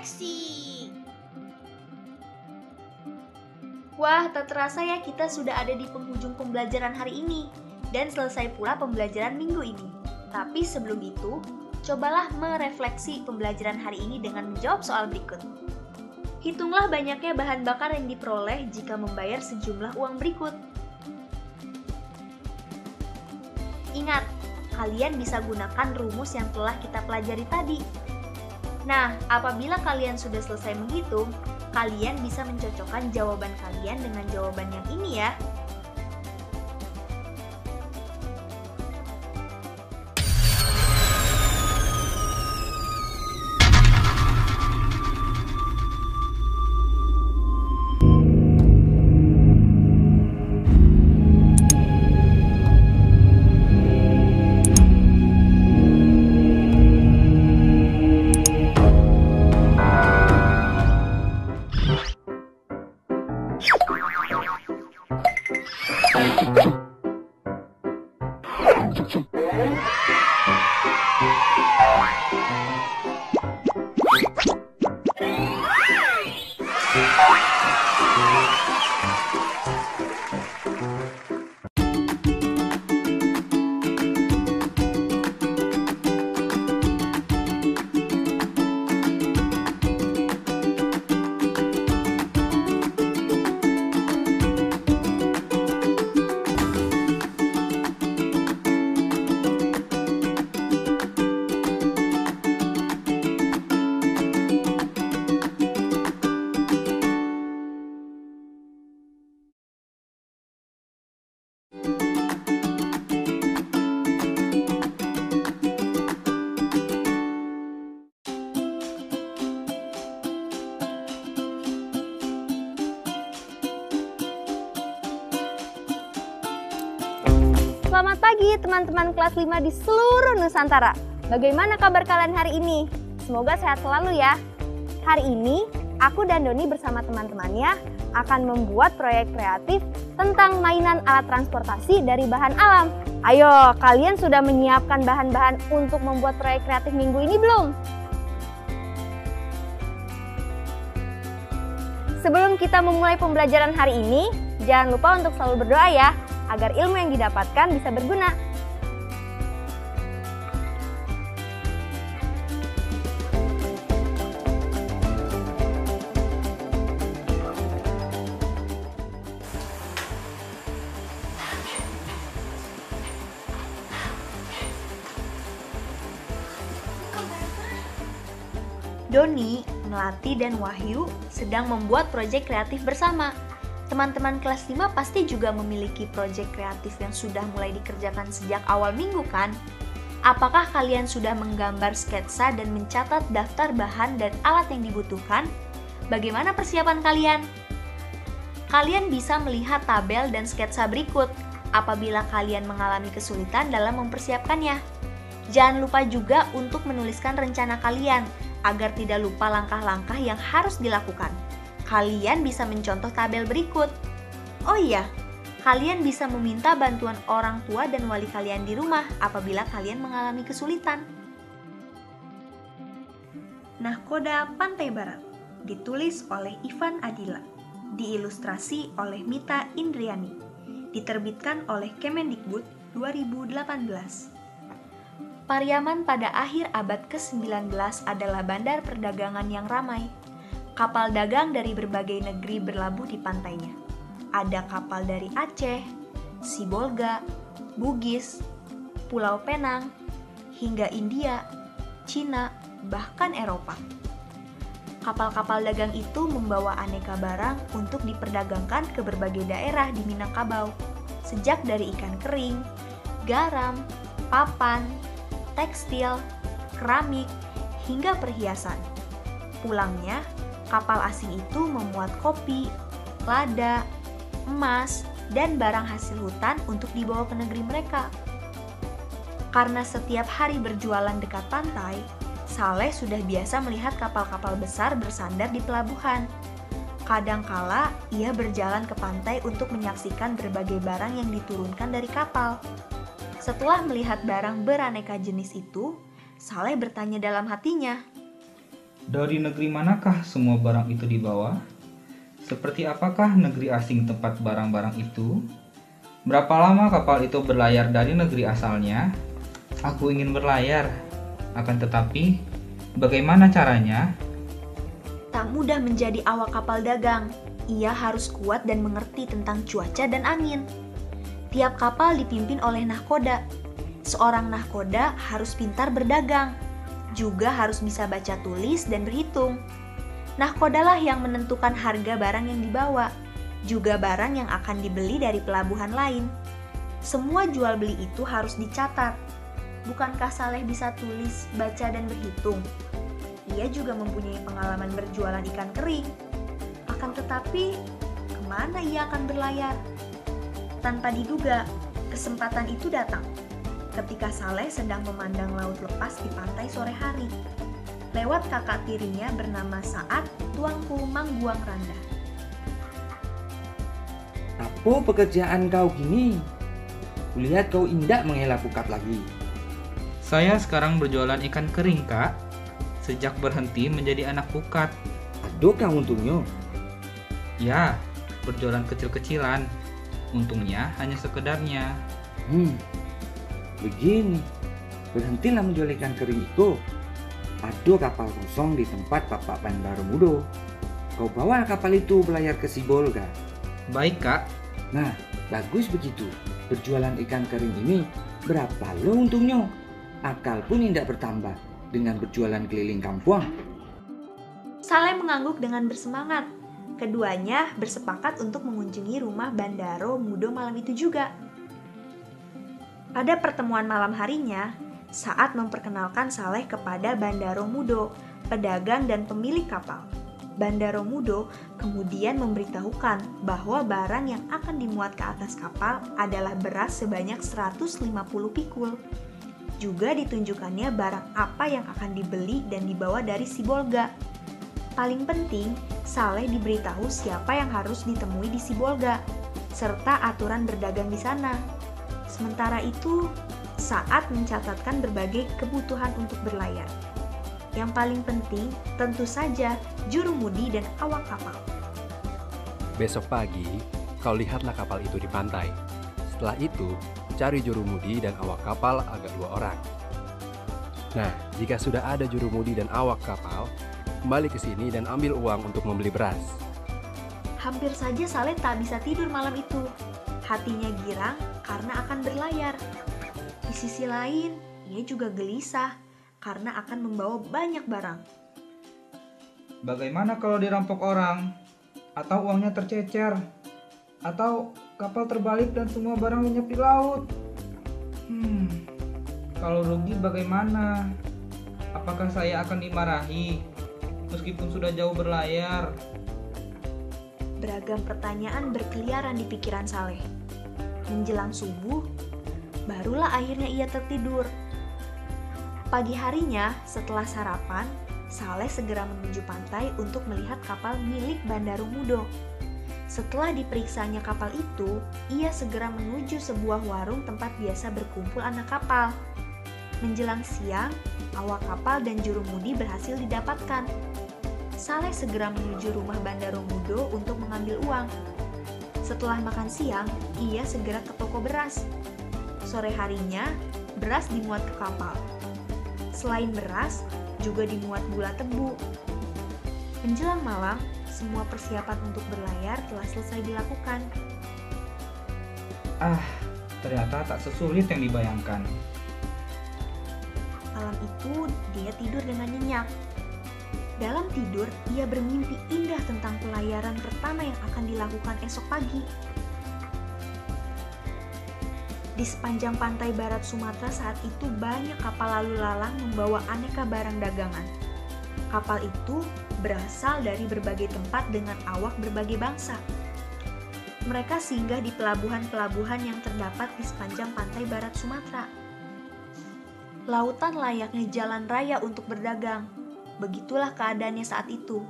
refleksi. Wah, tak terasa ya kita sudah ada di penghujung pembelajaran hari ini dan selesai pula pembelajaran minggu ini. Tapi sebelum itu, cobalah merefleksi pembelajaran hari ini dengan menjawab soal berikut. Hitunglah banyaknya bahan bakar yang diperoleh jika membayar sejumlah uang berikut. Ingat, kalian bisa gunakan rumus yang telah kita pelajari tadi. Nah, apabila kalian sudah selesai menghitung, kalian bisa mencocokkan jawaban kalian dengan jawaban yang ini ya. Selamat pagi teman-teman kelas 5 di seluruh Nusantara. Bagaimana kabar kalian hari ini? Semoga sehat selalu ya. Hari ini, aku dan Doni bersama teman-temannya akan membuat proyek kreatif tentang mainan alat transportasi dari bahan alam. Ayo, kalian sudah menyiapkan bahan-bahan untuk membuat proyek kreatif minggu ini belum? Sebelum kita memulai pembelajaran hari ini, jangan lupa untuk selalu berdoa ya, agar ilmu yang didapatkan bisa berguna. Doni, Melati, dan Wahyu sedang membuat proyek kreatif bersama. Teman-teman kelas 5 pasti juga memiliki proyek kreatif yang sudah mulai dikerjakan sejak awal minggu kan? Apakah kalian sudah menggambar sketsa dan mencatat daftar bahan dan alat yang dibutuhkan? Bagaimana persiapan kalian? Kalian bisa melihat tabel dan sketsa berikut apabila kalian mengalami kesulitan dalam mempersiapkannya. Jangan lupa juga untuk menuliskan rencana kalian agar tidak lupa langkah-langkah yang harus dilakukan. Kalian bisa mencontoh tabel berikut. Oh iya, kalian bisa meminta bantuan orang tua dan wali kalian di rumah apabila kalian mengalami kesulitan. Nahkoda Pantai Barat ditulis oleh Ivan Adila, diilustrasi oleh Mita Indriani, diterbitkan oleh Kemendikbud 2018. Pariaman pada akhir abad ke-19 adalah bandar perdagangan yang ramai. Kapal dagang dari berbagai negeri berlabuh di pantainya. Ada kapal dari Aceh, Sibolga, Bugis, Pulau Penang, hingga India, Cina, bahkan Eropa. Kapal-kapal dagang itu membawa aneka barang untuk diperdagangkan ke berbagai daerah di Minangkabau, sejak dari ikan kering, garam, papan, tekstil, keramik, hingga perhiasan. Pulangnya, kapal asing itu memuat kopi, lada, emas, dan barang hasil hutan untuk dibawa ke negeri mereka. Karena setiap hari berjualan dekat pantai, Saleh sudah biasa melihat kapal-kapal besar bersandar di pelabuhan. Kadangkala ia berjalan ke pantai untuk menyaksikan berbagai barang yang diturunkan dari kapal. Setelah melihat barang beraneka jenis itu, Saleh bertanya dalam hatinya, Dari negeri manakah semua barang itu dibawa? Seperti apakah negeri asing tempat barang-barang itu? Berapa lama kapal itu berlayar dari negeri asalnya? Aku ingin berlayar, akan tetapi bagaimana caranya? Tak mudah menjadi awak kapal dagang. Ia harus kuat dan mengerti tentang cuaca dan angin. Tiap kapal dipimpin oleh nahkoda. Seorang nahkoda harus pintar berdagang, juga harus bisa baca tulis dan berhitung. Nahkodalah yang menentukan harga barang yang dibawa, juga barang yang akan dibeli dari pelabuhan lain. Semua jual beli itu harus dicatat. Bukankah Saleh bisa tulis, baca, dan berhitung? Ia juga mempunyai pengalaman berjualan ikan kering. Akan tetapi, kemana ia akan berlayar? Tanpa diduga, kesempatan itu datang ketika Saleh sedang memandang laut lepas di pantai sore hari. Lewat kakak tirinya bernama Saat, tuanku Mangguang Randa. Apa pekerjaan kau gini? Kulihat kau indak mengelak pukat lagi. Saya sekarang berjualan ikan kering, Kak. Sejak berhenti menjadi anak pukat. Adakah untungnya? Ya, berjualan kecil-kecilan. Untungnya hanya sekedarnya. Begini. Berhentilah menjual ikan kering itu. Ada kapal kosong di tempat Bapak Bandaro Mudo. Kau bawa kapal itu berlayar ke Sibolga. Baik, Kak. Nah, bagus begitu. Berjualan ikan kering ini berapa lo untungnya? Akal pun tidak bertambah dengan berjualan keliling kampung. Saleh mengangguk dengan bersemangat. Keduanya bersepakat untuk mengunjungi rumah Bandaro Mudo malam itu juga. Pada pertemuan malam harinya, Saat memperkenalkan Saleh kepada Bandaro Mudo, pedagang dan pemilik kapal. Bandaro Mudo kemudian memberitahukan bahwa barang yang akan dimuat ke atas kapal adalah beras sebanyak 150 pikul. Juga ditunjukkannya barang apa yang akan dibeli dan dibawa dari Sibolga. Paling penting, Saleh diberitahu siapa yang harus ditemui di Sibolga, serta aturan berdagang di sana. Sementara itu, Saat mencatatkan berbagai kebutuhan untuk berlayar. Yang paling penting, tentu saja, jurumudi dan awak kapal. Besok pagi, kau lihatlah kapal itu di pantai. Setelah itu, cari jurumudi dan awak kapal agak 2 orang. Nah, jika sudah ada jurumudi dan awak kapal, kembali ke sini dan ambil uang untuk membeli beras. Hampir saja Saleh tak bisa tidur malam itu. Hatinya girang karena akan berlayar. Di sisi lain, ia juga gelisah karena akan membawa banyak barang. Bagaimana kalau dirampok orang? Atau uangnya tercecer? Atau kapal terbalik dan semua barang lenyap di laut? Kalau rugi bagaimana? Apakah saya akan dimarahi meskipun sudah jauh berlayar? Beragam pertanyaan berkeliaran di pikiran Saleh. Menjelang subuh, barulah akhirnya ia tertidur. Pagi harinya, setelah sarapan, Saleh segera menuju pantai untuk melihat kapal milik Bandaro Mudo. Setelah diperiksanya kapal itu, ia segera menuju sebuah warung tempat biasa berkumpul anak kapal. Menjelang siang, awak kapal dan jurumudi berhasil didapatkan. Saleh segera menuju rumah Bandaro Mudo untuk mengambil uang. Setelah makan siang, ia segera ke toko beras. Sore harinya, beras dimuat ke kapal. Selain beras, juga dimuat gula tebu. Menjelang malam, semua persiapan untuk berlayar telah selesai dilakukan. Ternyata tak sesulit yang dibayangkan. Malam itu, dia tidur dengan nyenyak. Dalam tidur, ia bermimpi indah tentang pelayaran pertama yang akan dilakukan esok pagi. Di sepanjang pantai barat Sumatera saat itu banyak kapal lalu lalang membawa aneka barang dagangan. Kapal itu berasal dari berbagai tempat dengan awak berbagai bangsa. Mereka singgah di pelabuhan-pelabuhan yang terdapat di sepanjang pantai barat Sumatera. Lautan layaknya jalan raya untuk berdagang. Begitulah keadaannya saat itu.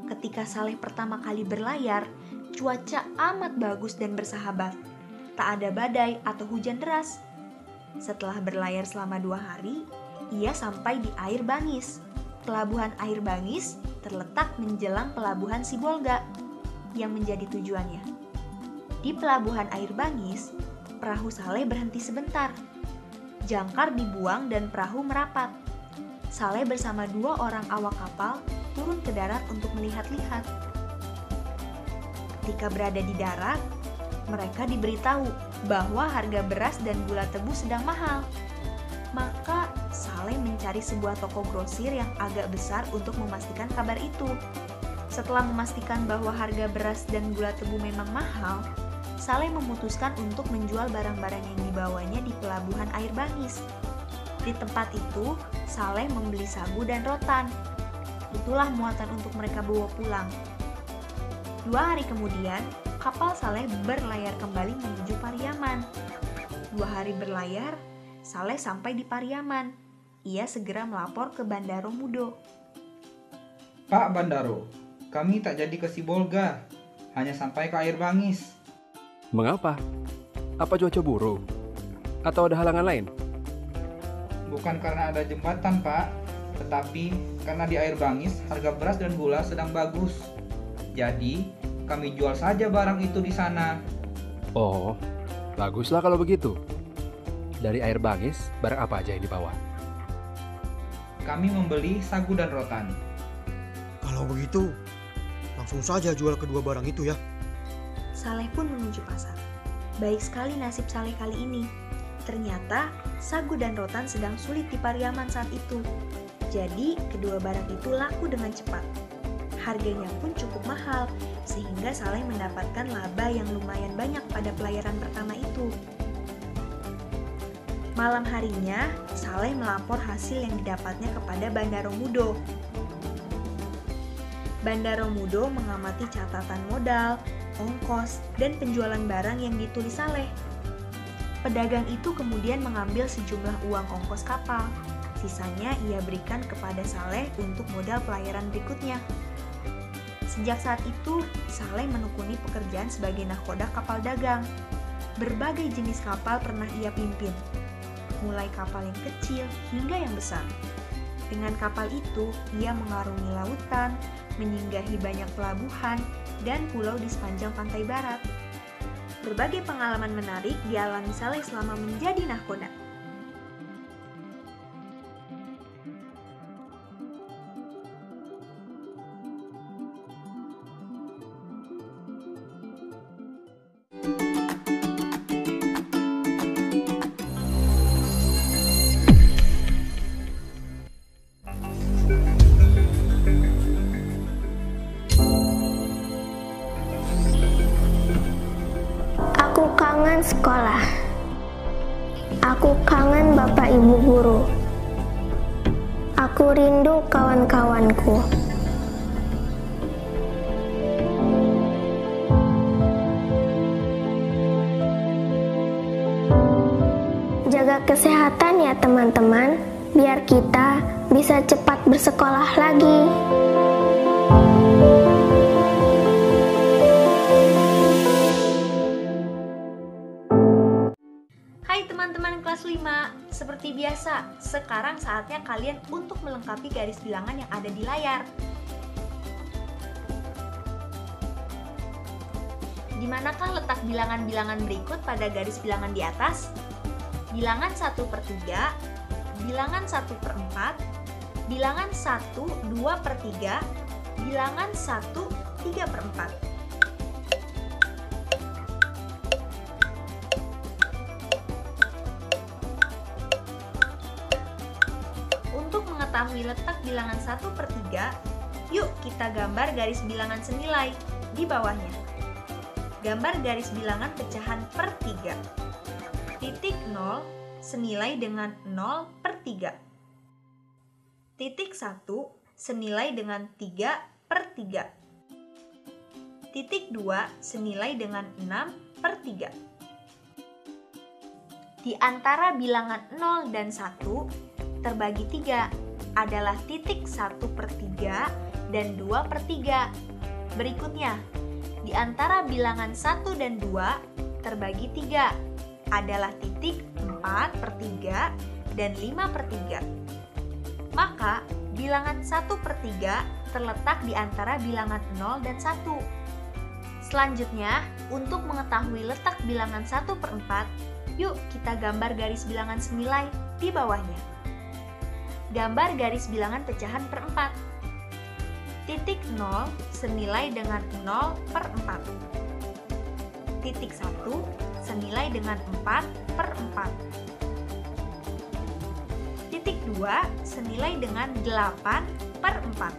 Ketika Saleh pertama kali berlayar, cuaca amat bagus dan bersahabat. Tak ada badai atau hujan deras. Setelah berlayar selama 2 hari, ia sampai di air Banis. Pelabuhan Air Bangis terletak menjelang Pelabuhan Sibolga yang menjadi tujuannya. Di Pelabuhan Air Bangis, perahu Saleh berhenti sebentar. Jangkar dibuang dan perahu merapat. Saleh bersama 2 orang awak kapal turun ke darat untuk melihat-lihat. Ketika berada di darat, mereka diberitahu bahwa harga beras dan gula tebu sedang mahal. Maka Saleh mencari sebuah toko grosir yang agak besar untuk memastikan kabar itu. Setelah memastikan bahwa harga beras dan gula tebu memang mahal, Saleh memutuskan untuk menjual barang-barang yang dibawanya di Pelabuhan Air Bangis. Di tempat itu, Saleh membeli sagu dan rotan. Itulah muatan untuk mereka bawa pulang. 2 hari kemudian, kapal Saleh berlayar kembali menuju Pariaman. 2 hari berlayar, Saleh sampai di Pariaman. Ia segera melapor ke Bandaro Mudo. Pak Bandaro, kami tak jadi ke Sibolga, hanya sampai ke Air Bangis. Mengapa? Apa cuaca buruk? Atau ada halangan lain? Bukan karena ada jembatan, Pak, tetapi karena di Air Bangis harga beras dan gula sedang bagus. Jadi, kami jual saja barang itu di sana. Oh, baguslah kalau begitu. Dari Air Bangis, barang apa aja yang dibawa? Kami membeli sagu dan rotan. Kalau begitu, langsung saja jual kedua barang itu ya. Saleh pun menuju pasar. Baik sekali nasib Saleh kali ini. Ternyata sagu dan rotan sedang sulit di Pariaman saat itu. Jadi kedua barang itu laku dengan cepat. Harganya pun cukup mahal, sehingga Saleh mendapatkan laba yang lumayan banyak pada pelayaran pertama itu. Malam harinya, Saleh melapor hasil yang didapatnya kepada Bandaro Mudo. Bandaro Mudo mengamati catatan modal, ongkos, dan penjualan barang yang ditulis Saleh. Pedagang itu kemudian mengambil sejumlah uang ongkos kapal. Sisanya ia berikan kepada Saleh untuk modal pelayaran berikutnya. Sejak saat itu, Saleh menekuni pekerjaan sebagai nahkoda kapal dagang. Berbagai jenis kapal pernah ia pimpin, mulai kapal yang kecil hingga yang besar. Dengan kapal itu, ia mengarungi lautan, menyinggahi banyak pelabuhan, dan pulau di sepanjang pantai barat. Berbagai pengalaman menarik dialami Saleh selama menjadi nahkoda. Aku kangen sekolah. Aku kangen Bapak Ibu guru. Aku rindu kawan-kawanku. Jaga kesehatan ya teman-teman, biar kita bisa cepat bersekolah lagi. Hai teman-teman kelas 5, seperti biasa, sekarang saatnya kalian untuk melengkapi garis bilangan yang ada di layar. Di manakah letak bilangan-bilangan berikut pada garis bilangan di atas? Bilangan 1/3, bilangan 1/4, bilangan 1 2/3, bilangan 1 3/4. Untuk mengetahui letak bilangan 1/3, yuk kita gambar garis bilangan senilai di bawahnya. Gambar garis bilangan pecahan per 3. Titik 0 senilai dengan 0/3. Titik 1 senilai dengan 3/3. Titik 2 senilai dengan 6/3. Di antara bilangan 0 dan 1 terbagi 3 adalah titik 1/3 dan 2/3. Berikutnya, di antara bilangan 1 dan 2 terbagi 3 adalah titik 4/3 dan 5/3. Maka bilangan 1/3 terletak di antara bilangan 0 dan 1. Selanjutnya, untuk mengetahui letak bilangan 1/4, yuk kita gambar garis bilangan senilai di bawahnya. Gambar garis bilangan pecahan per 4. Titik 0 senilai dengan 0/4. Titik 1 senilai dengan 4/4. Titik 2 senilai dengan 8/4.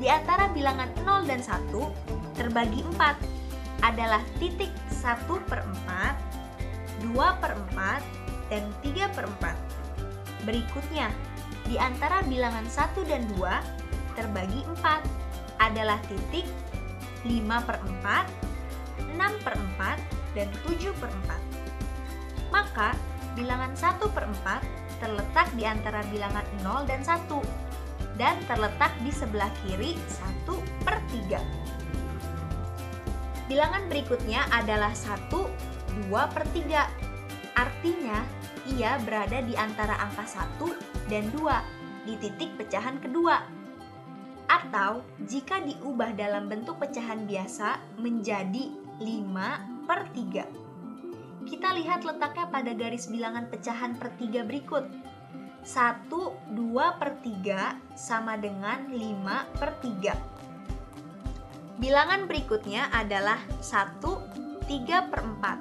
Di antara bilangan 0 dan 1 terbagi 4 adalah titik 1/4, 2/4, dan 3/4. Berikutnya, di antara bilangan 1 dan 2 terbagi 4 adalah titik 5/4, 6/4, dan 7/4. Maka, bilangan 1/4 terletak di antara bilangan 0 dan 1 dan terletak di sebelah kiri 1/3. Bilangan berikutnya adalah 1 2/3. Artinya, ia berada di antara angka 1 dan 2 di titik pecahan kedua. Atau, jika diubah dalam bentuk pecahan biasa menjadi 5/3. Kita lihat letaknya pada garis bilangan pecahan per 3 berikut. 1 2/3 sama dengan 5/3. Bilangan berikutnya adalah 1 3/4.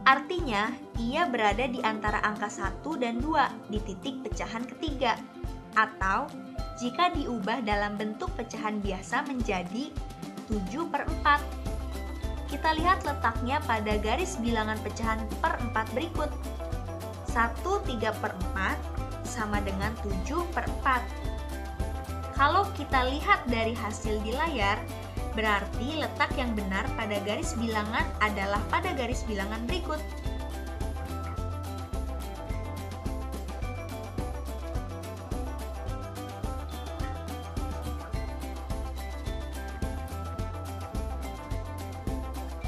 Artinya, ia berada di antara angka 1 dan 2 di titik pecahan ketiga. Atau, jika diubah dalam bentuk pecahan biasa menjadi 7/4. Kita lihat letaknya pada garis bilangan pecahan per 4 berikut. 1 3/4 sama dengan 7/4. Kalau kita lihat dari hasil di layar, berarti letak yang benar pada garis bilangan adalah pada garis bilangan berikut.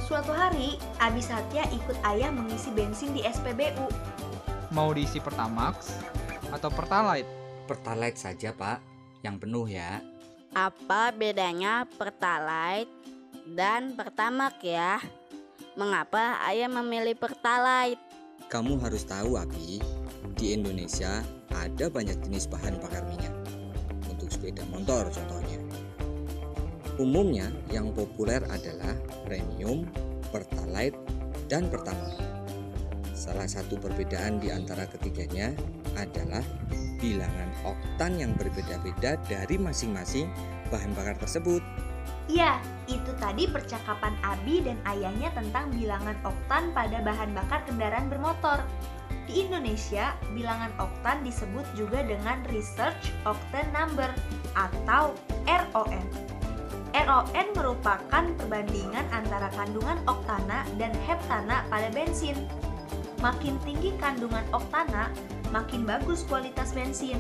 Suatu hari, Abi Satya ikut ayah mengisi bensin di SPBU. Mau diisi Pertamax atau Pertalite? Pertalite saja, Pak. Yang penuh ya. Apa bedanya Pertalite dan Pertamax ya? Mengapa ayah memilih Pertalite? Kamu harus tahu, Abi, di Indonesia ada banyak jenis bahan bakar minyak. Untuk sepeda motor contohnya. Umumnya yang populer adalah Premium, Pertalite, dan Pertamax. Salah satu perbedaan di antara ketiganya adalah bilangan oktan yang berbeda-beda dari masing-masing bahan bakar tersebut. Ya, itu tadi percakapan Abi dan ayahnya tentang bilangan oktan pada bahan bakar kendaraan bermotor. Di Indonesia, bilangan oktan disebut juga dengan Research Octane Number atau RON. RON merupakan perbandingan antara kandungan oktana dan heptana pada bensin. Makin tinggi kandungan oktana, makin bagus kualitas bensin.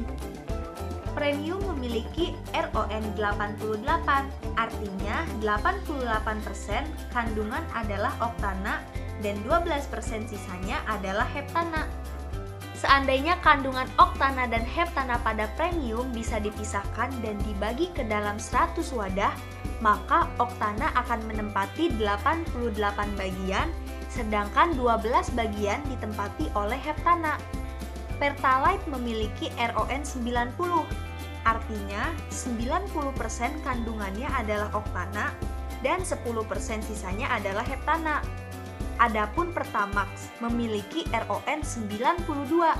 Premium memiliki RON 88, artinya 88% kandungan adalah oktana dan 12% sisanya adalah heptana. Seandainya kandungan oktana dan heptana pada premium bisa dipisahkan dan dibagi ke dalam 100 wadah, maka oktana akan menempati 88 bagian, sedangkan 12 bagian ditempati oleh heptana. Pertalite memiliki RON 90, artinya 90% kandungannya adalah oktana dan 10% sisanya adalah heptana. Adapun Pertamax memiliki RON 92,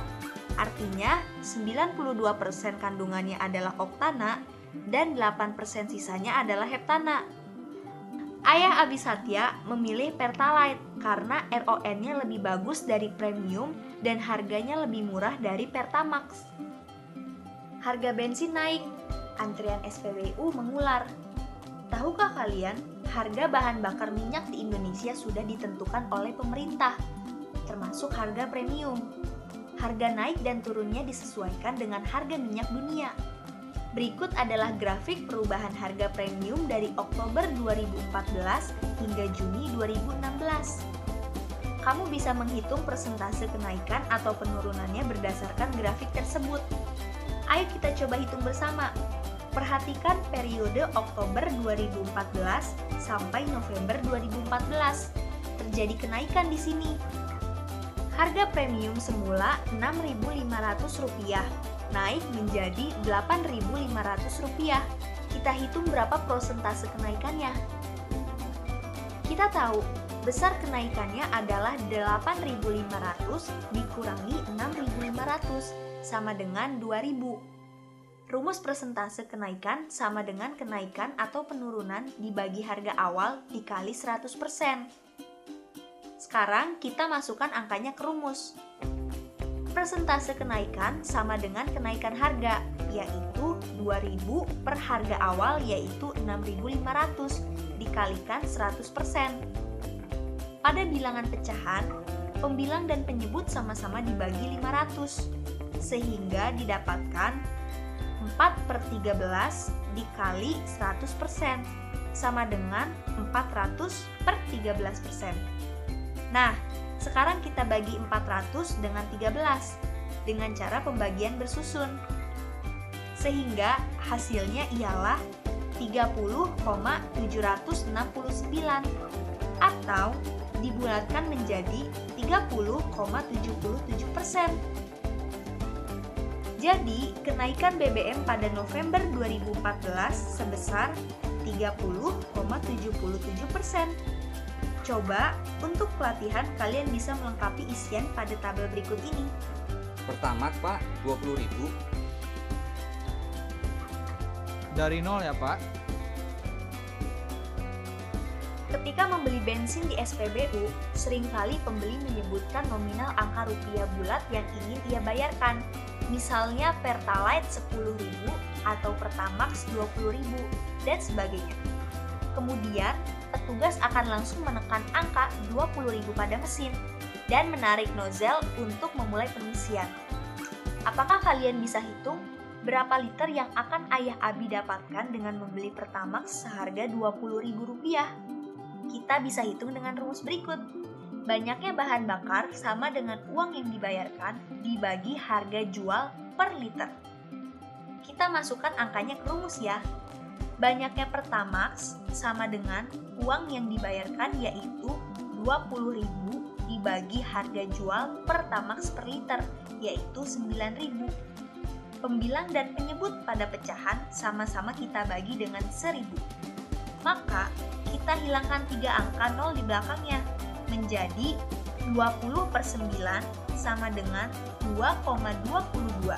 artinya 92% kandungannya adalah oktana dan 8% sisanya adalah heptana. Ayah Abi Satya memilih Pertalite karena RON-nya lebih bagus dari Premium dan harganya lebih murah dari Pertamax. Harga bensin naik, antrian SPBU mengular. Tahukah kalian, harga bahan bakar minyak di Indonesia sudah ditentukan oleh pemerintah, termasuk harga premium. Harga naik dan turunnya disesuaikan dengan harga minyak dunia. Berikut adalah grafik perubahan harga premium dari Oktober 2014 hingga Juni 2016. Kamu bisa menghitung persentase kenaikan atau penurunannya berdasarkan grafik tersebut. Ayo kita coba hitung bersama. Perhatikan periode Oktober 2014 sampai November 2014. Terjadi kenaikan di sini. Harga premium semula Rp6.500, naik menjadi Rp8.500. Kita hitung berapa persentase kenaikannya. Kita tahu, besar kenaikannya adalah 8.500 dikurangi 6.500 sama dengan 2.000. Rumus persentase kenaikan sama dengan kenaikan atau penurunan dibagi harga awal dikali 100%. Sekarang kita masukkan angkanya ke rumus. Persentase kenaikan sama dengan kenaikan harga, yaitu 2.000 per harga awal yaitu 6.500 dikalikan 100%. Pada bilangan pecahan, pembilang dan penyebut sama-sama dibagi 500, sehingga didapatkan 4/13 dikali 100% sama dengan 400/13%. Nah, sekarang kita bagi 400 dengan 13 dengan cara pembagian bersusun. Sehingga hasilnya ialah 30,769 atau dibulatkan menjadi 30,77%. Jadi, kenaikan BBM pada November 2014 sebesar 30,77%. Coba, untuk pelatihan kalian bisa melengkapi isian pada tabel berikut ini. Pertama, Pak, 20.000. Dari nol ya, Pak. Ketika membeli bensin di SPBU, seringkali pembeli menyebutkan nominal angka rupiah bulat yang ingin ia bayarkan. Misalnya Pertalite 10.000 atau Pertamax 20.000 dan sebagainya. Kemudian, petugas akan langsung menekan angka 20.000 pada mesin dan menarik nozzle untuk memulai pengisian. Apakah kalian bisa hitung berapa liter yang akan Ayah Abi dapatkan dengan membeli Pertamax seharga Rp20.000? Kita bisa hitung dengan rumus berikut. Banyaknya bahan bakar sama dengan uang yang dibayarkan dibagi harga jual per liter. Kita masukkan angkanya ke rumus ya. Banyaknya Pertamax sama dengan uang yang dibayarkan yaitu 20.000 dibagi harga jual Pertamax per liter yaitu 9.000. Pembilang dan penyebut pada pecahan sama-sama kita bagi dengan 1.000. Maka kita hilangkan 3 angka 0 di belakangnya menjadi 20/9 sama dengan 2,22.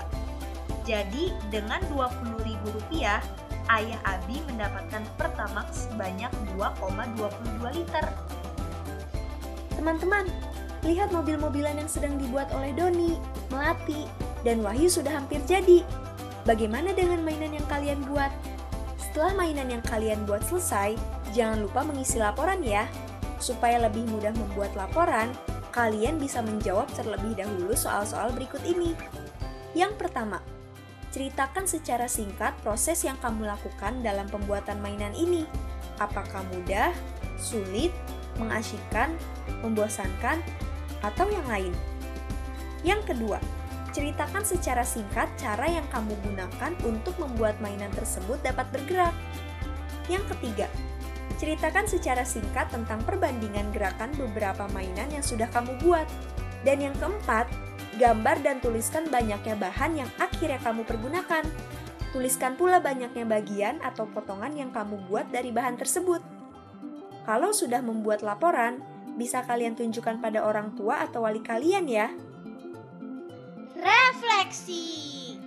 Jadi dengan Rp20.000, Ayah Abi mendapatkan Pertamax sebanyak 2,22 liter. Teman-teman, lihat mobil-mobilan yang sedang dibuat oleh Doni, Melati, dan Wahyu sudah hampir jadi. Bagaimana dengan mainan yang kalian buat? Setelah mainan yang kalian buat selesai, jangan lupa mengisi laporan ya. Supaya lebih mudah membuat laporan, kalian bisa menjawab terlebih dahulu soal-soal berikut ini. Yang pertama, ceritakan secara singkat proses yang kamu lakukan dalam pembuatan mainan ini. Apakah mudah, sulit, mengasyikkan, membosankan, atau yang lain? Yang kedua, ceritakan secara singkat cara yang kamu gunakan untuk membuat mainan tersebut dapat bergerak. Yang ketiga, ceritakan secara singkat tentang perbandingan gerakan beberapa mainan yang sudah kamu buat. Dan yang keempat, gambar dan tuliskan banyaknya bahan yang akhirnya kamu pergunakan. Tuliskan pula banyaknya bagian atau potongan yang kamu buat dari bahan tersebut. Kalau sudah membuat laporan, bisa kalian tunjukkan pada orang tua atau wali kalian ya. Refleksi.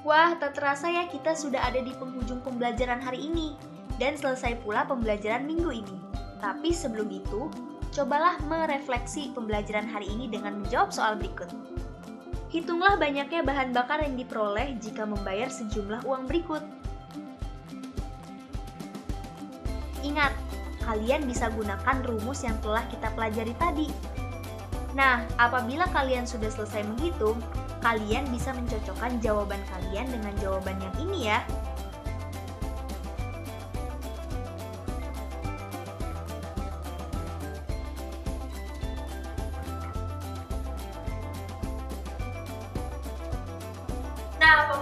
Wah, tak terasa ya kita sudah ada di penghujung pembelajaran hari ini dan selesai pula pembelajaran minggu ini. Tapi sebelum itu, cobalah merefleksi pembelajaran hari ini dengan menjawab soal berikut. Hitunglah banyaknya bahan bakar yang diperoleh jika membayar sejumlah uang berikut. Ingat, kalian bisa gunakan rumus yang telah kita pelajari tadi. Nah, apabila kalian sudah selesai menghitung, kalian bisa mencocokkan jawaban kalian dengan jawaban yang ini ya.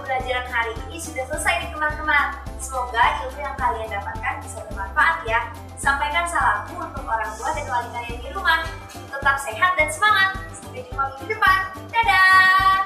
pembelajaran hari ini sudah selesai nih teman-teman. Semoga ilmu yang kalian dapatkan bisa bermanfaat ya. Sampaikan salamku untuk orang tua dan wali kalian di rumah. Tetap sehat dan semangat. Sampai jumpa minggu depan. Dadah!